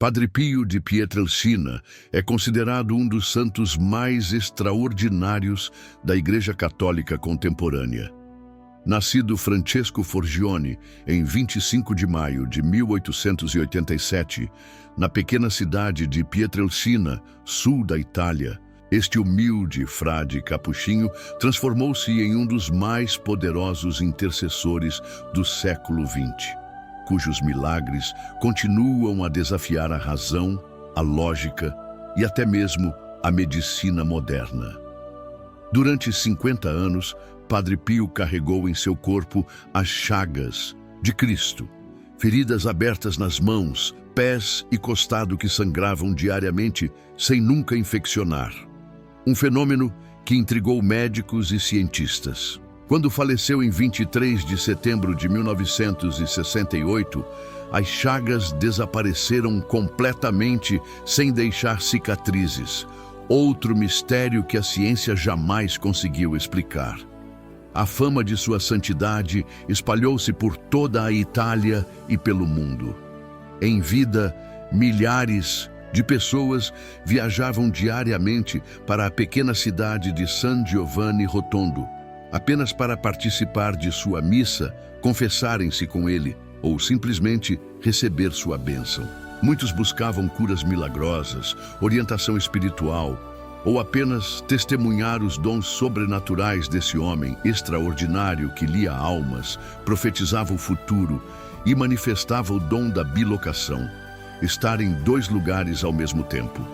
Padre Pio de Pietrelcina é considerado um dos santos mais extraordinários da Igreja Católica contemporânea. Nascido Francesco Forgione em 25 de maio de 1887, na pequena cidade de Pietrelcina, sul da Itália, este humilde frade capuchinho transformou-se em um dos mais poderosos intercessores do século XX, cujos milagres continuam a desafiar a razão, a lógica e até mesmo a medicina moderna. Durante 50 anos, Padre Pio carregou em seu corpo as chagas de Cristo, feridas abertas nas mãos, pés e costado que sangravam diariamente sem nunca infeccionar. Um fenômeno que intrigou médicos e cientistas. Quando faleceu em 23 de setembro de 1968, as chagas desapareceram completamente sem deixar cicatrizes, outro mistério que a ciência jamais conseguiu explicar. A fama de sua santidade espalhou-se por toda a Itália e pelo mundo. Em vida, milhares de pessoas viajavam diariamente para a pequena cidade de San Giovanni Rotondo, apenas para participar de sua missa, confessarem-se com ele ou simplesmente receber sua bênção. Muitos buscavam curas milagrosas, orientação espiritual, ou apenas testemunhar os dons sobrenaturais desse homem extraordinário que lia almas, profetizava o futuro e manifestava o dom da bilocação, estar em dois lugares ao mesmo tempo.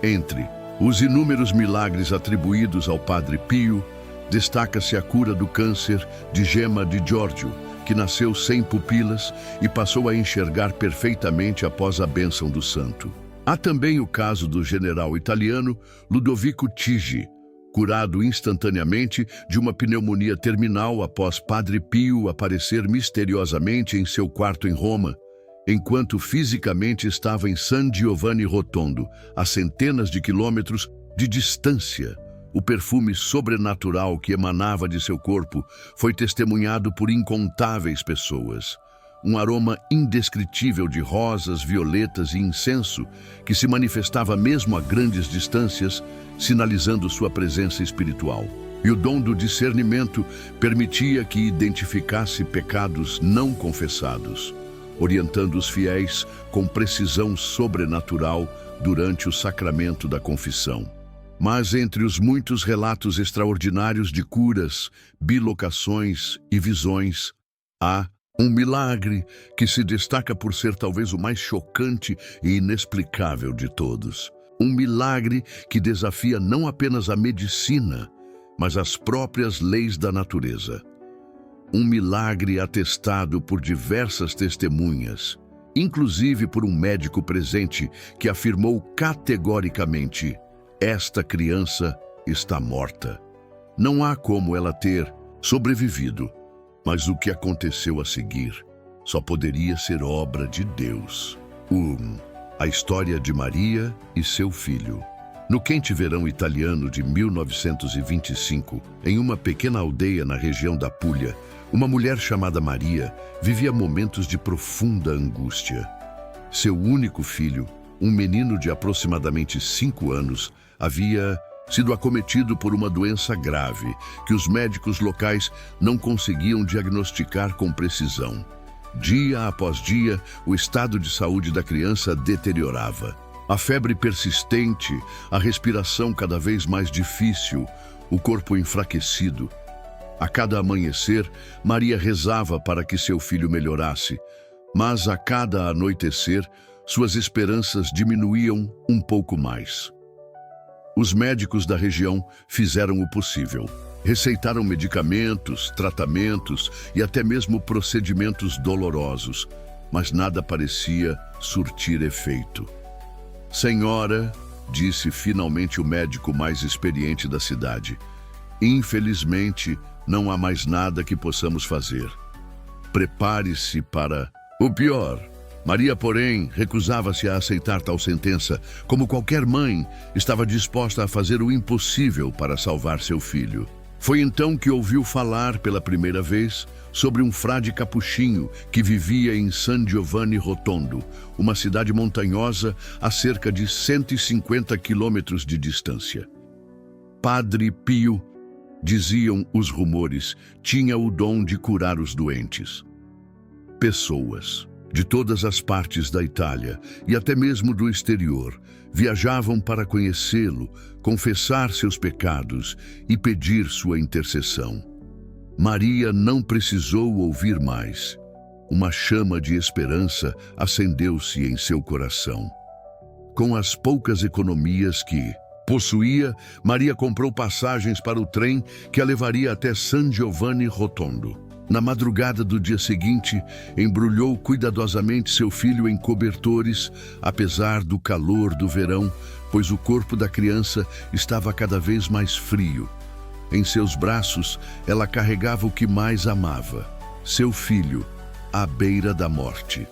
Entre os inúmeros milagres atribuídos ao Padre Pio, destaca-se a cura do câncer de Gemma di Giorgio, que nasceu sem pupilas e passou a enxergar perfeitamente após a bênção do santo. Há também o caso do general italiano Ludovico Chigi, curado instantaneamente de uma pneumonia terminal após Padre Pio aparecer misteriosamente em seu quarto em Roma, enquanto fisicamente estava em San Giovanni Rotondo, a centenas de quilômetros de distância. O perfume sobrenatural que emanava de seu corpo foi testemunhado por incontáveis pessoas. Um aroma indescritível de rosas, violetas e incenso que se manifestava mesmo a grandes distâncias, sinalizando sua presença espiritual. E o dom do discernimento permitia que identificasse pecados não confessados, orientando os fiéis com precisão sobrenatural durante o sacramento da confissão. Mas entre os muitos relatos extraordinários de curas, bilocações e visões, há um milagre que se destaca por ser talvez o mais chocante e inexplicável de todos. Um milagre que desafia não apenas a medicina, mas as próprias leis da natureza. Um milagre atestado por diversas testemunhas, inclusive por um médico presente que afirmou categoricamente: esta criança está morta. Não há como ela ter sobrevivido. Mas o que aconteceu a seguir só poderia ser obra de Deus. A história de Maria e seu filho. No quente verão italiano de 1925, em uma pequena aldeia na região da Puglia, uma mulher chamada Maria vivia momentos de profunda angústia. Seu único filho, um menino de aproximadamente 5 anos, havia sido acometido por uma doença grave que os médicos locais não conseguiam diagnosticar com precisão. Dia após dia, o estado de saúde da criança deteriorava. A febre persistente, a respiração cada vez mais difícil, o corpo enfraquecido. A cada amanhecer, Maria rezava para que seu filho melhorasse, mas a cada anoitecer, suas esperanças diminuíam um pouco mais. Os médicos da região fizeram o possível. Receitaram medicamentos, tratamentos e até mesmo procedimentos dolorosos, mas nada parecia surtir efeito. Senhora, disse finalmente o médico mais experiente da cidade, infelizmente não há mais nada que possamos fazer. Prepare-se para o pior. Maria, porém, recusava-se a aceitar tal sentença. Como qualquer mãe, estava disposta a fazer o impossível para salvar seu filho. Foi então que ouviu falar pela primeira vez sobre um frade capuchinho que vivia em San Giovanni Rotondo, uma cidade montanhosa a cerca de 150 quilômetros de distância. Padre Pio, diziam os rumores, tinha o dom de curar os doentes. Pessoas de todas as partes da Itália e até mesmo do exterior viajavam para conhecê-lo, confessar seus pecados e pedir sua intercessão. Maria não precisou ouvir mais. Uma chama de esperança acendeu-se em seu coração. Com as poucas economias que possuía, Maria comprou passagens para o trem que a levaria até San Giovanni Rotondo. Na madrugada do dia seguinte, embrulhou cuidadosamente seu filho em cobertores, apesar do calor do verão, pois o corpo da criança estava cada vez mais frio. Em seus braços, ela carregava o que mais amava, seu filho, à beira da morte.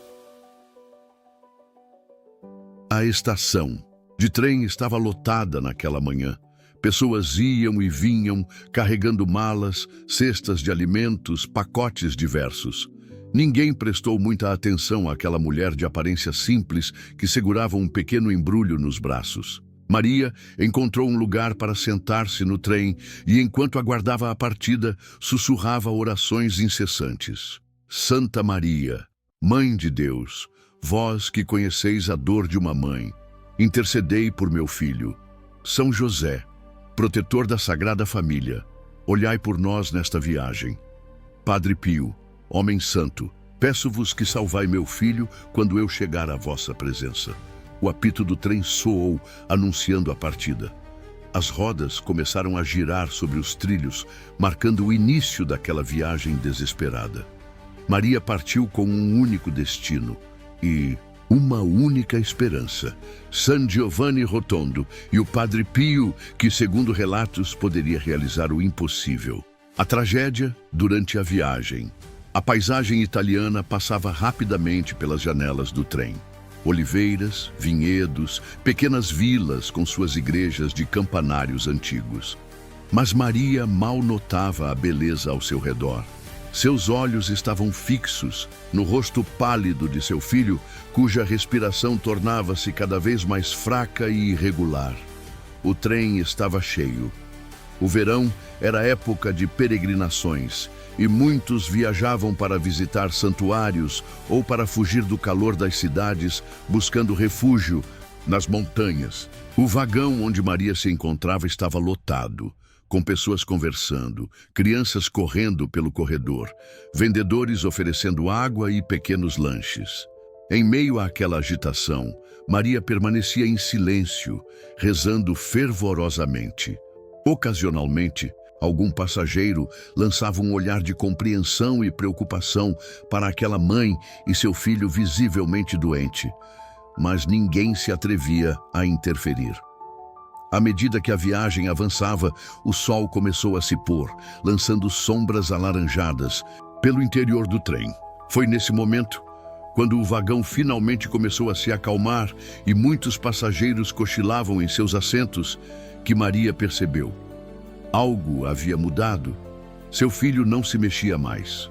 A estação de trem estava lotada naquela manhã. Pessoas iam e vinham, carregando malas, cestas de alimentos, pacotes diversos. Ninguém prestou muita atenção àquela mulher de aparência simples que segurava um pequeno embrulho nos braços. Maria encontrou um lugar para sentar-se no trem e, enquanto aguardava a partida, sussurrava orações incessantes. Santa Maria, Mãe de Deus, vós que conheceis a dor de uma mãe, intercedei por meu filho. São José, protetor da Sagrada Família, olhai por nós nesta viagem. Padre Pio, homem santo, peço-vos que salvai meu filho quando eu chegar à vossa presença. O apito do trem soou, anunciando a partida. As rodas começaram a girar sobre os trilhos, marcando o início daquela viagem desesperada. Maria partiu com um único destino e uma única esperança: San Giovanni Rotondo e o Padre Pio, que, segundo relatos, poderia realizar o impossível. A tragédia durante a viagem. A paisagem italiana passava rapidamente pelas janelas do trem. Oliveiras, vinhedos, pequenas vilas com suas igrejas de campanários antigos. Mas Maria mal notava a beleza ao seu redor. Seus olhos estavam fixos no rosto pálido de seu filho, cuja respiração tornava-se cada vez mais fraca e irregular. O trem estava cheio. O verão era época de peregrinações e muitos viajavam para visitar santuários ou para fugir do calor das cidades, buscando refúgio nas montanhas. O vagão onde Maria se encontrava estava lotado, com pessoas conversando, crianças correndo pelo corredor, vendedores oferecendo água e pequenos lanches. Em meio àquela agitação, Maria permanecia em silêncio, rezando fervorosamente. Ocasionalmente, algum passageiro lançava um olhar de compreensão e preocupação para aquela mãe e seu filho visivelmente doente, mas ninguém se atrevia a interferir. À medida que a viagem avançava, o sol começou a se pôr, lançando sombras alaranjadas pelo interior do trem. Foi nesse momento, quando o vagão finalmente começou a se acalmar e muitos passageiros cochilavam em seus assentos, que Maria percebeu. Algo havia mudado. Seu filho não se mexia mais.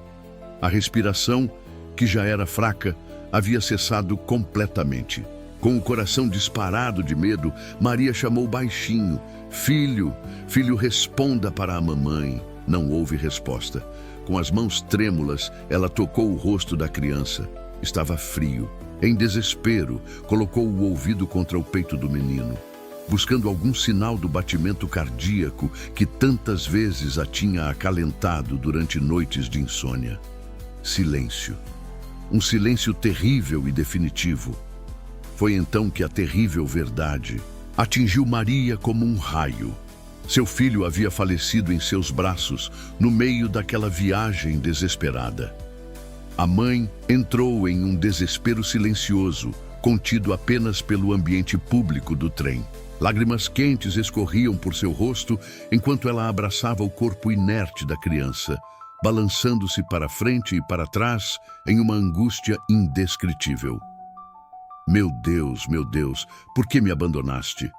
A respiração, que já era fraca, havia cessado completamente. Com o coração disparado de medo, Maria chamou baixinho: "Filho, filho, responda para a mamãe." Não houve resposta. Com as mãos trêmulas, ela tocou o rosto da criança. Estava frio. Em desespero, colocou o ouvido contra o peito do menino, buscando algum sinal do batimento cardíaco que tantas vezes a tinha acalentado durante noites de insônia. Silêncio. Um silêncio terrível e definitivo. Foi então que a terrível verdade atingiu Maria como um raio. Seu filho havia falecido em seus braços, no meio daquela viagem desesperada. A mãe entrou em um desespero silencioso, contido apenas pelo ambiente público do trem. Lágrimas quentes escorriam por seu rosto enquanto ela abraçava o corpo inerte da criança, balançando-se para frente e para trás em uma angústia indescritível. Meu Deus, por que me abandonaste?"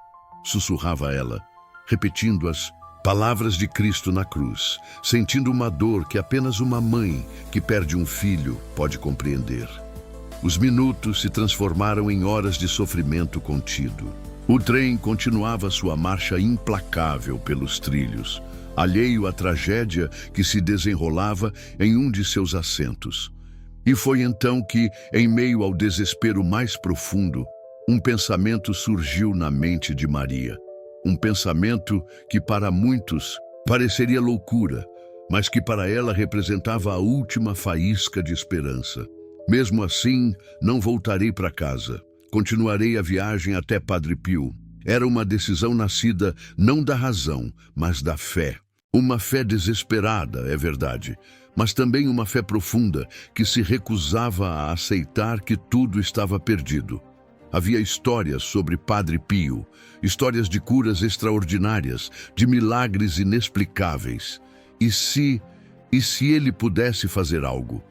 sussurrava ela, repetindo as Palavras de Cristo na cruz, sentindo uma dor que apenas uma mãe que perde um filho pode compreender. Os minutos se transformaram em horas de sofrimento contido. O trem continuava sua marcha implacável pelos trilhos, alheio à tragédia que se desenrolava em um de seus assentos. E foi então que, em meio ao desespero mais profundo, um pensamento surgiu na mente de Maria. Um pensamento que para muitos pareceria loucura, mas que para ela representava a última faísca de esperança. Mesmo assim, não voltarei para casa. Continuarei a viagem até Padre Pio. Era uma decisão nascida não da razão, mas da fé. Uma fé desesperada, é verdade, mas também uma fé profunda que se recusava a aceitar que tudo estava perdido. Havia histórias sobre Padre Pio, histórias de curas extraordinárias, de milagres inexplicáveis. E se ele pudesse fazer algo?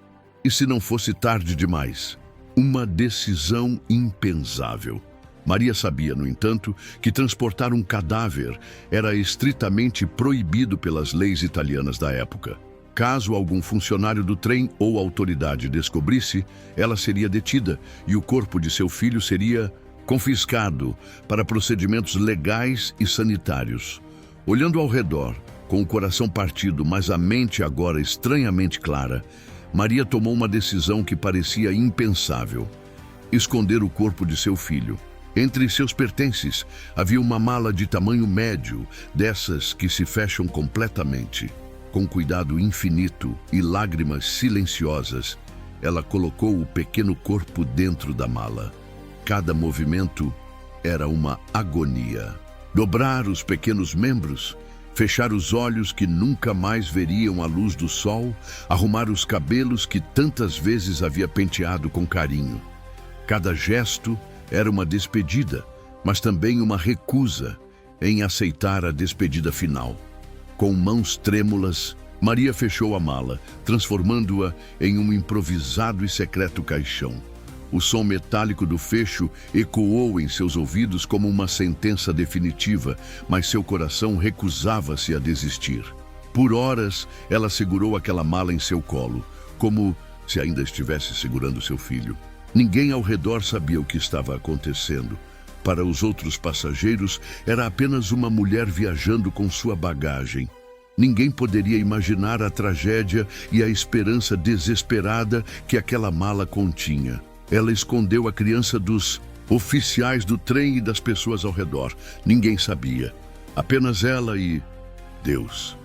E se não fosse tarde demais? Uma decisão impensável. Maria sabia, no entanto, que transportar um cadáver era estritamente proibido pelas leis italianas da época. Caso algum funcionário do trem ou autoridade descobrisse, ela seria detida e o corpo de seu filho seria confiscado para procedimentos legais e sanitários. Olhando ao redor, com o coração partido, mas a mente agora estranhamente clara, Maria tomou uma decisão que parecia impensável: esconder o corpo de seu filho. Entre seus pertences havia uma mala de tamanho médio, dessas que se fecham completamente. Com cuidado infinito e lágrimas silenciosas, ela colocou o pequeno corpo dentro da mala. Cada movimento era uma agonia. Dobrar os pequenos membros, fechar os olhos que nunca mais veriam a luz do sol, arrumar os cabelos que tantas vezes havia penteado com carinho. Cada gesto era uma despedida, mas também uma recusa em aceitar a despedida final. Com mãos trêmulas, Maria fechou a mala, transformando-a em um improvisado e secreto caixão. O som metálico do fecho ecoou em seus ouvidos como uma sentença definitiva, mas seu coração recusava-se a desistir. Por horas, ela segurou aquela mala em seu colo, como se ainda estivesse segurando seu filho. Ninguém ao redor sabia o que estava acontecendo. Para os outros passageiros, era apenas uma mulher viajando com sua bagagem. Ninguém poderia imaginar a tragédia e a esperança desesperada que aquela mala continha. Ela escondeu a criança dos oficiais do trem e das pessoas ao redor. Ninguém sabia. Apenas ela e Deus.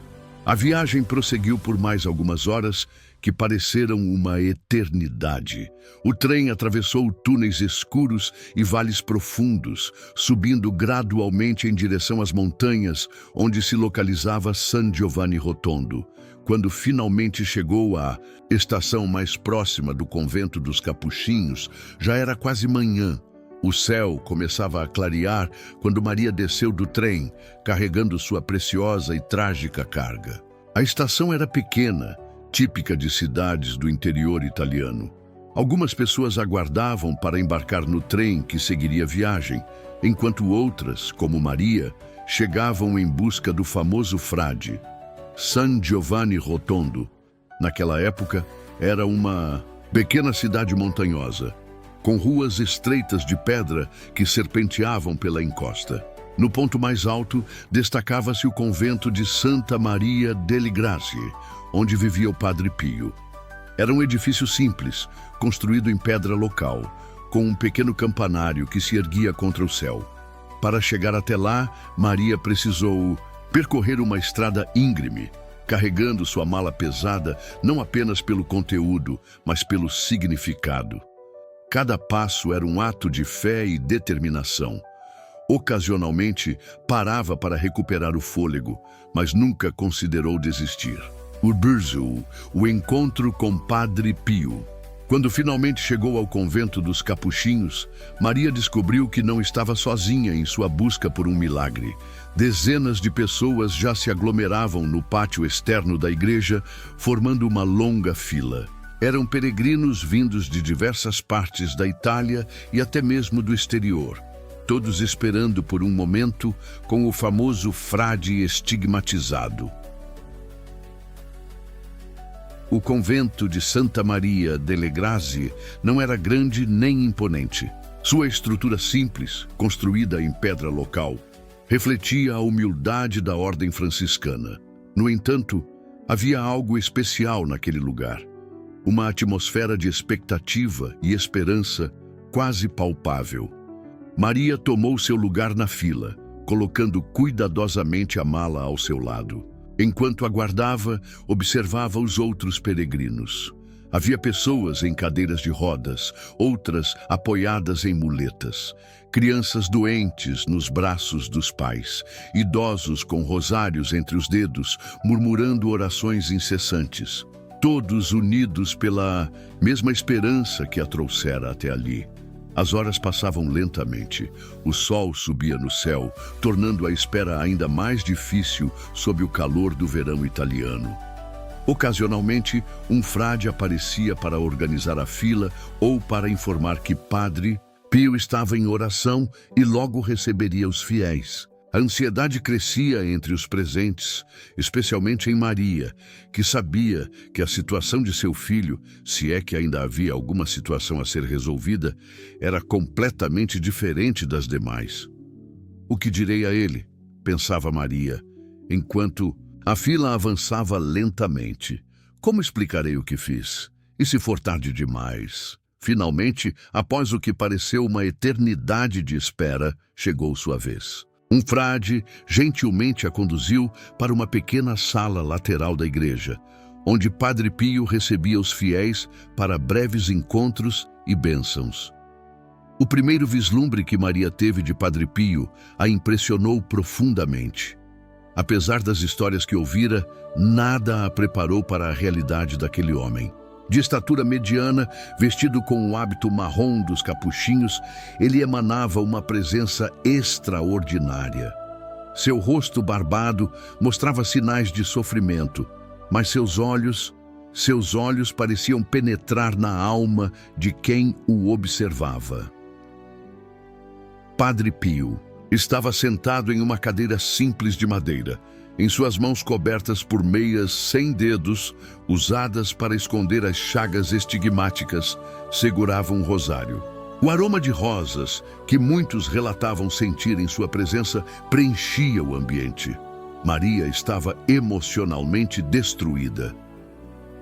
A viagem prosseguiu por mais algumas horas, que pareceram uma eternidade. O trem atravessou túneis escuros e vales profundos, subindo gradualmente em direção às montanhas, onde se localizava San Giovanni Rotondo. Quando finalmente chegou à estação mais próxima do convento dos Capuchinhos, já era quase manhã. O céu começava a clarear quando Maria desceu do trem, carregando sua preciosa e trágica carga. A estação era pequena, típica de cidades do interior italiano. Algumas pessoas aguardavam para embarcar no trem que seguiria a viagem, enquanto outras, como Maria, chegavam em busca do famoso frade. San Giovanni Rotondo, naquela época, era uma pequena cidade montanhosa, com ruas estreitas de pedra que serpenteavam pela encosta. No ponto mais alto, destacava-se o convento de Santa Maria delle Grazie, onde vivia o Padre Pio. Era um edifício simples, construído em pedra local, com um pequeno campanário que se erguia contra o céu. Para chegar até lá, Maria precisou percorrer uma estrada íngreme, carregando sua mala pesada não apenas pelo conteúdo, mas pelo significado. Cada passo era um ato de fé e determinação. Ocasionalmente, parava para recuperar o fôlego, mas nunca considerou desistir. O Urbizu, o encontro com Padre Pio. Quando finalmente chegou ao convento dos Capuchinhos, Maria descobriu que não estava sozinha em sua busca por um milagre. Dezenas de pessoas já se aglomeravam no pátio externo da igreja, formando uma longa fila. Eram peregrinos vindos de diversas partes da Itália e até mesmo do exterior. todos esperando por um momento com o famoso frade estigmatizado. O convento de Santa Maria delle Grazie não era grande nem imponente. Sua estrutura simples, construída em pedra local, refletia a humildade da ordem franciscana. No entanto, havia algo especial naquele lugar. Uma atmosfera de expectativa e esperança quase palpável. Maria tomou seu lugar na fila, colocando cuidadosamente a mala ao seu lado. Enquanto aguardava, observava os outros peregrinos. Havia pessoas em cadeiras de rodas, outras apoiadas em muletas, crianças doentes nos braços dos pais, idosos com rosários entre os dedos, murmurando orações incessantes, todos unidos pela mesma esperança que a trouxera até ali. As horas passavam lentamente. O sol subia no céu, tornando a espera ainda mais difícil sob o calor do verão italiano. Ocasionalmente, um frade aparecia para organizar a fila ou para informar que Padre Pio estava em oração e logo receberia os fiéis. A ansiedade crescia entre os presentes, especialmente em Maria, que sabia que a situação de seu filho, se é que ainda havia alguma situação a ser resolvida, era completamente diferente das demais. O que direi a ele? Pensava Maria, enquanto a fila avançava lentamente. Como explicarei o que fiz? E se for tarde demais? Finalmente, após o que pareceu uma eternidade de espera, chegou sua vez. Um frade gentilmente a conduziu para uma pequena sala lateral da igreja, onde Padre Pio recebia os fiéis para breves encontros e bênçãos. O primeiro vislumbre que Maria teve de Padre Pio a impressionou profundamente. Apesar das histórias que ouvira, nada a preparou para a realidade daquele homem. De estatura mediana, vestido com o hábito marrom dos capuchinhos, ele emanava uma presença extraordinária. Seu rosto barbado mostrava sinais de sofrimento, mas seus olhos pareciam penetrar na alma de quem o observava. Padre Pio estava sentado em uma cadeira simples de madeira, em suas mãos cobertas por meias sem dedos, usadas para esconder as chagas estigmáticas, segurava um rosário. O aroma de rosas, que muitos relatavam sentir em sua presença, preenchia o ambiente. Maria estava emocionalmente destruída.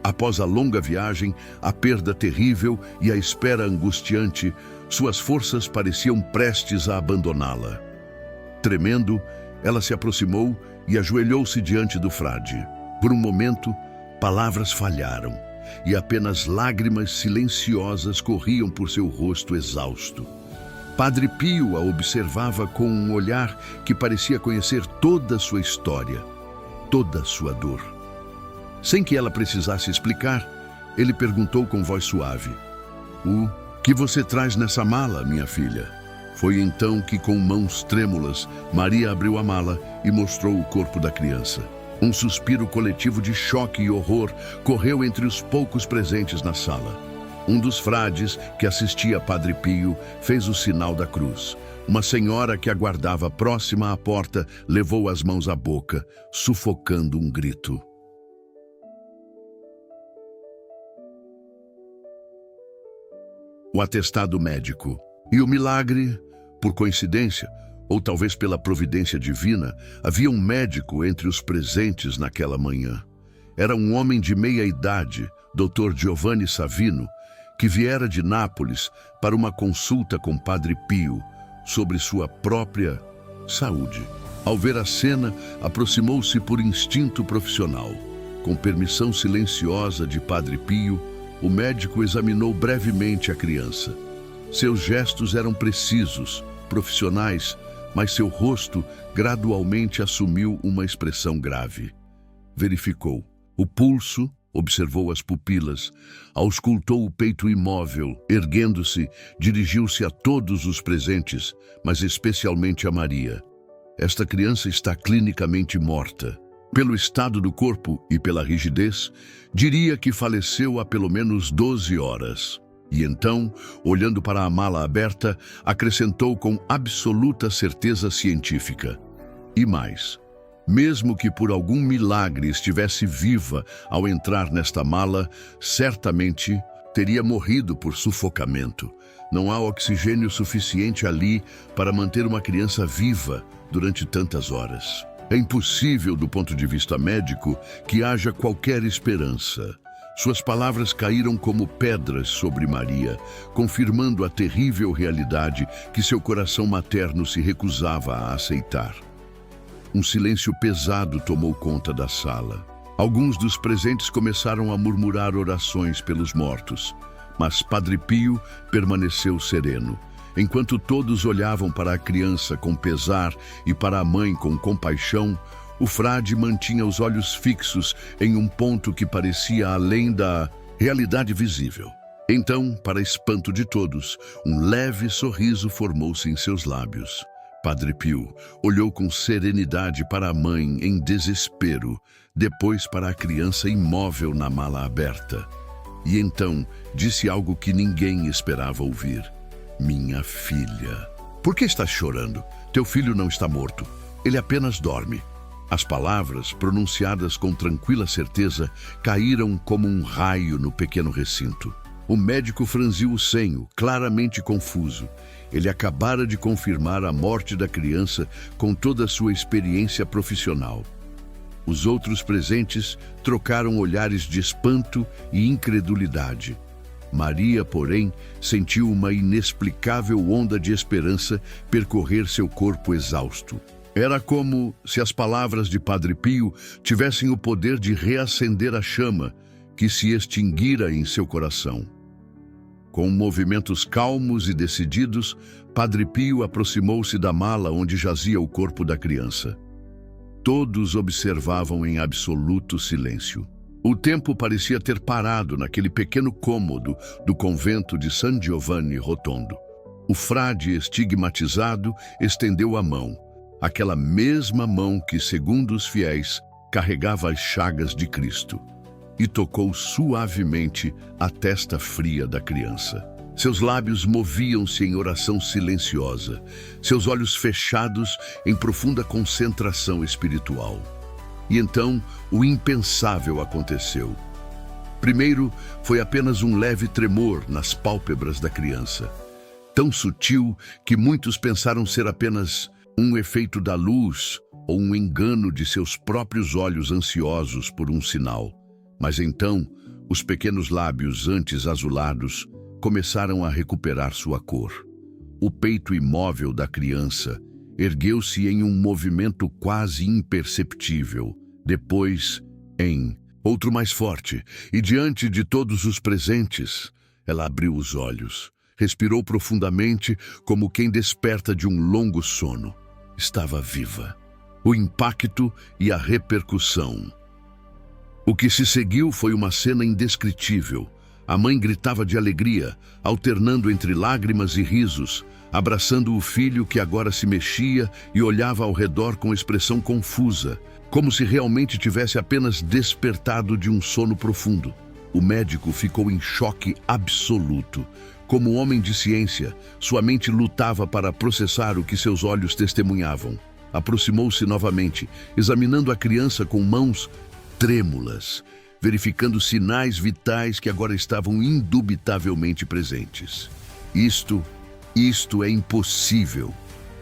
Após a longa viagem, a perda terrível e a espera angustiante, suas forças pareciam prestes a abandoná-la. Tremendo, ela se aproximou e ajoelhou-se diante do frade. Por um momento, palavras falharam e apenas lágrimas silenciosas corriam por seu rosto exausto. Padre Pio a observava com um olhar que parecia conhecer toda a sua história, toda a sua dor. Sem que ela precisasse explicar, ele perguntou com voz suave: "O que você traz nessa mala, minha filha?" Foi então que, com mãos trêmulas, Maria abriu a mala e mostrou o corpo da criança. Um suspiro coletivo de choque e horror correu entre os poucos presentes na sala. Um dos frades que assistia a Padre Pio fez o sinal da cruz. Uma senhora que aguardava próxima à porta levou as mãos à boca, sufocando um grito. O atestado médico. E o milagre, por coincidência, ou talvez pela providência divina, havia um médico entre os presentes naquela manhã. Era um homem de meia idade, Dr. Giovanni Savino, que viera de Nápoles para uma consulta com Padre Pio sobre sua própria saúde. Ao ver a cena, aproximou-se por instinto profissional. Com permissão silenciosa de Padre Pio, o médico examinou brevemente a criança. Seus gestos eram precisos, profissionais, mas seu rosto gradualmente assumiu uma expressão grave. Verificou o pulso, observou as pupilas, auscultou o peito imóvel, erguendo-se, dirigiu-se a todos os presentes, mas especialmente a Maria. Esta criança está clinicamente morta. Pelo estado do corpo e pela rigidez, diria que faleceu há pelo menos 12 horas. E então, olhando para a mala aberta, acrescentou com absoluta certeza científica: e mais, mesmo que por algum milagre estivesse viva ao entrar nesta mala, certamente teria morrido por sufocamento. Não há oxigênio suficiente ali para manter uma criança viva durante tantas horas. É impossível, do ponto de vista médico, que haja qualquer esperança. Suas palavras caíram como pedras sobre Maria, confirmando a terrível realidade que seu coração materno se recusava a aceitar. Um silêncio pesado tomou conta da sala. Alguns dos presentes começaram a murmurar orações pelos mortos, mas Padre Pio permaneceu sereno. Enquanto todos olhavam para a criança com pesar e para a mãe com compaixão, o frade mantinha os olhos fixos em um ponto que parecia além da realidade visível. Então, para espanto de todos, um leve sorriso formou-se em seus lábios. Padre Pio olhou com serenidade para a mãe em desespero, depois para a criança imóvel na mala aberta. E então disse algo que ninguém esperava ouvir: minha filha, por que estás chorando? Teu filho não está morto, ele apenas dorme. As palavras, pronunciadas com tranquila certeza, caíram como um raio no pequeno recinto. O médico franziu o senho, claramente confuso. Ele acabara de confirmar a morte da criança com toda a sua experiência profissional. Os outros presentes trocaram olhares de espanto e incredulidade. Maria, porém, sentiu uma inexplicável onda de esperança percorrer seu corpo exausto. Era como se as palavras de Padre Pio tivessem o poder de reacender a chama que se extinguira em seu coração. Com movimentos calmos e decididos, Padre Pio aproximou-se da mala onde jazia o corpo da criança. Todos observavam em absoluto silêncio. O tempo parecia ter parado naquele pequeno cômodo do convento de San Giovanni Rotondo. O frade estigmatizado estendeu a mão, aquela mesma mão que, segundo os fiéis, carregava as chagas de Cristo, e tocou suavemente a testa fria da criança. Seus lábios moviam-se em oração silenciosa, seus olhos fechados em profunda concentração espiritual. E então o impensável aconteceu. Primeiro, foi apenas um leve tremor nas pálpebras da criança, tão sutil que muitos pensaram ser apenas um efeito da luz ou um engano de seus próprios olhos ansiosos por um sinal. Mas então, os pequenos lábios antes azulados começaram a recuperar sua cor. O peito imóvel da criança ergueu-se em um movimento quase imperceptível. Depois, em outro mais forte, e diante de todos os presentes, ela abriu os olhos, respirou profundamente como quem desperta de um longo sono. Estava viva. O impacto e a repercussão. O que se seguiu foi uma cena indescritível. A mãe gritava de alegria, alternando entre lágrimas e risos, abraçando o filho que agora se mexia e olhava ao redor com expressão confusa, como se realmente tivesse apenas despertado de um sono profundo. O médico ficou em choque absoluto. Como homem de ciência, sua mente lutava para processar o que seus olhos testemunhavam. Aproximou-se novamente, examinando a criança com mãos trêmulas, verificando sinais vitais que agora estavam indubitavelmente presentes. Isto é impossível,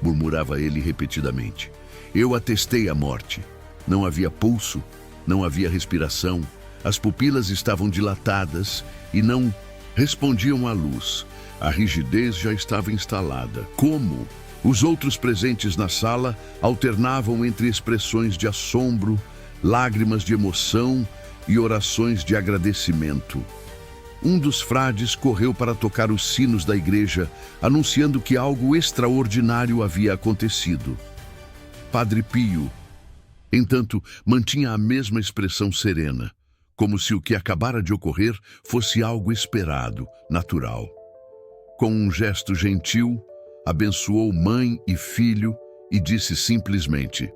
murmurava ele repetidamente. Eu atestei a morte. Não havia pulso, não havia respiração, as pupilas estavam dilatadas e não respondiam à luz. A rigidez já estava instalada. Como? Os outros presentes na sala alternavam entre expressões de assombro, lágrimas de emoção e orações de agradecimento. Um dos frades correu para tocar os sinos da igreja, anunciando que algo extraordinário havia acontecido. Padre Pio, entanto, mantinha a mesma expressão serena, como se o que acabara de ocorrer fosse algo esperado, natural. Com um gesto gentil, abençoou mãe e filho e disse simplesmente: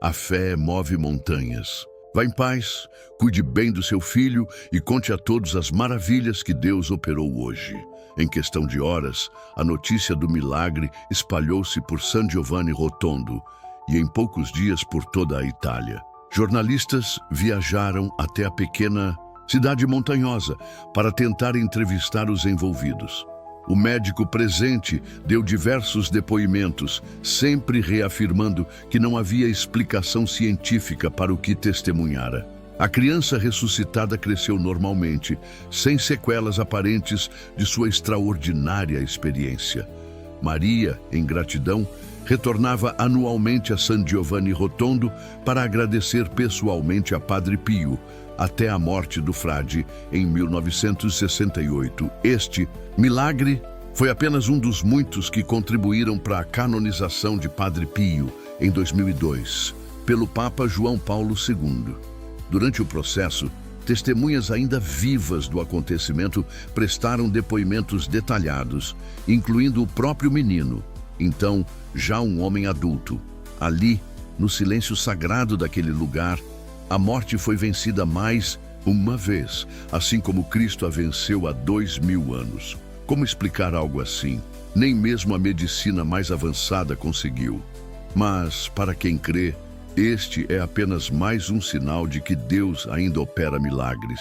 a fé move montanhas. Vá em paz, cuide bem do seu filho e conte a todos as maravilhas que Deus operou hoje. Em questão de horas, a notícia do milagre espalhou-se por San Giovanni Rotondo e em poucos dias por toda a Itália. Jornalistas viajaram até a pequena cidade montanhosa para tentar entrevistar os envolvidos. O médico presente deu diversos depoimentos, sempre reafirmando que não havia explicação científica para o que testemunhara. A criança ressuscitada cresceu normalmente, sem sequelas aparentes de sua extraordinária experiência. Maria, em gratidão, retornava anualmente a San Giovanni Rotondo para agradecer pessoalmente a Padre Pio, até a morte do frade em 1968. Este milagre foi apenas um dos muitos que contribuíram para a canonização de Padre Pio em 2002, pelo Papa João Paulo II. Durante o processo, testemunhas ainda vivas do acontecimento prestaram depoimentos detalhados, incluindo o próprio menino, então já um homem adulto. Ali, no silêncio sagrado daquele lugar, a morte foi vencida mais uma vez, assim como Cristo a venceu há 2000 anos. Como explicar algo assim? Nem mesmo a medicina mais avançada conseguiu. Mas, para quem crê, este é apenas mais um sinal de que Deus ainda opera milagres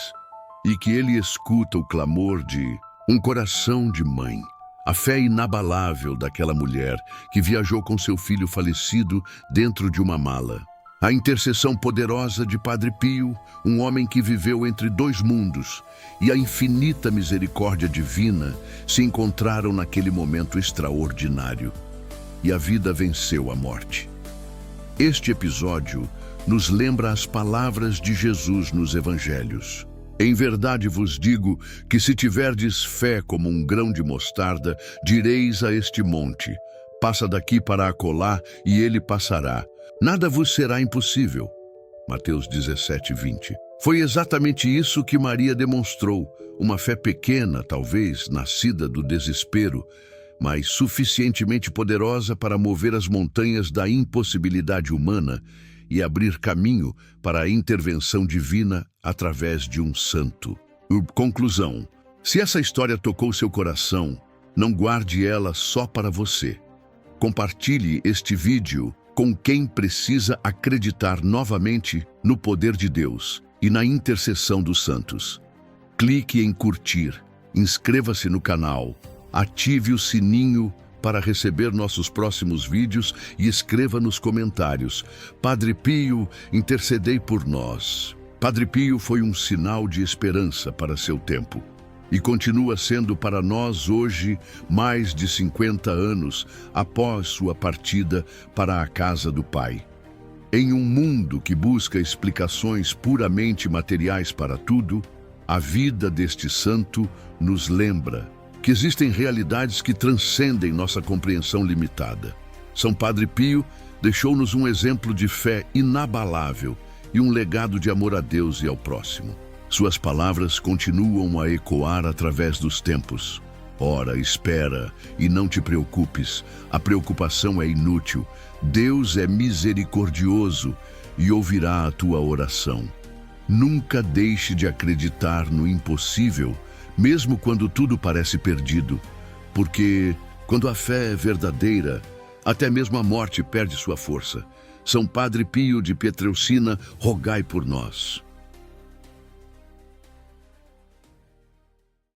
e que Ele escuta o clamor de um coração de mãe. A fé inabalável daquela mulher que viajou com seu filho falecido dentro de uma mala. A intercessão poderosa de Padre Pio, um homem que viveu entre dois mundos, e a infinita misericórdia divina se encontraram naquele momento extraordinário. E a vida venceu a morte. Este episódio nos lembra as palavras de Jesus nos Evangelhos. Em verdade vos digo que se tiverdes fé como um grão de mostarda, direis a este monte: passa daqui para acolá, e ele passará. Nada vos será impossível. Mateus 17:20. Foi exatamente isso que Maria demonstrou, uma fé pequena, talvez, nascida do desespero, mas suficientemente poderosa para mover as montanhas da impossibilidade humana e abrir caminho para a intervenção divina através de um santo. Conclusão: se essa história tocou seu coração, não guarde ela só para você. Compartilhe este vídeo com quem precisa acreditar novamente no poder de Deus e na intercessão dos santos. Clique em curtir, inscreva-se no canal, ative o sininho para receber nossos próximos vídeos e escreva nos comentários: Padre Pio, intercedei por nós. Padre Pio foi um sinal de esperança para seu tempo e continua sendo para nós hoje, mais de 50 anos após sua partida para a casa do Pai. Em um mundo que busca explicações puramente materiais para tudo, a vida deste santo nos lembra que existem realidades que transcendem nossa compreensão limitada. São Padre Pio deixou-nos um exemplo de fé inabalável e um legado de amor a Deus e ao próximo. Suas palavras continuam a ecoar através dos tempos. Ora, espera e não te preocupes. A preocupação é inútil. Deus é misericordioso e ouvirá a tua oração. Nunca deixe de acreditar no impossível, mesmo quando tudo parece perdido, porque quando a fé é verdadeira, até mesmo a morte perde sua força. São Padre Pio de Pietrelcina, rogai por nós.